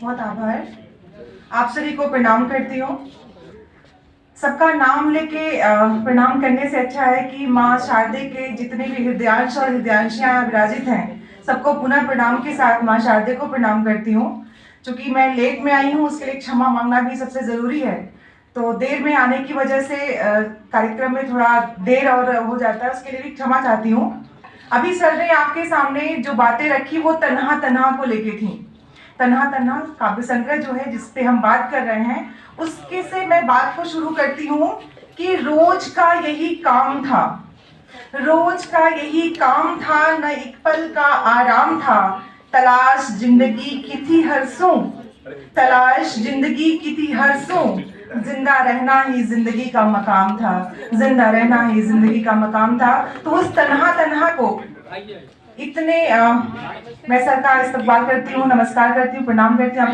बहुत आभार। आप सभी को प्रणाम करती हूँ। सबका नाम लेके प्रणाम करने से अच्छा है कि माँ शारदे के जितने भी हृदयांश और हृदयांशियाँ विराजित हैं, सबको पुनः प्रणाम के साथ माँ शारदे को प्रणाम करती हूँ। चूंकि मैं लेट में आई हूँ, उसके लिए क्षमा मांगना भी सबसे ज़रूरी है। तो देर में आने की वजह से कार्यक्रम में थोड़ा देर और हो जाता है, उसके लिए भी क्षमा चाहती हूँ। अभी सर ने आपके सामने जो बातें रखी वो तन्हा तन्हा को लेके थी। तन्हा तन्हा काव्य संग्रह जो है जिस पे हम बात कर रहे हैं, उसके से मैं बात को शुरू करती हूँ कि रोज का यही काम था, रोज का यही काम था, न एक पल का आराम था। तलाश जिंदगी की थी हर सू, तलाश जिंदगी की थी हर सू, जिंदा रहना ही जिंदगी का मकाम था, जिंदा रहना ही जिंदगी का मकाम था। तो उस तन्हा तन्हा को इतने मैं सर का इस्तकबाल करती हूँ, नमस्कार करती हूँ, प्रणाम करती हूँ आपका।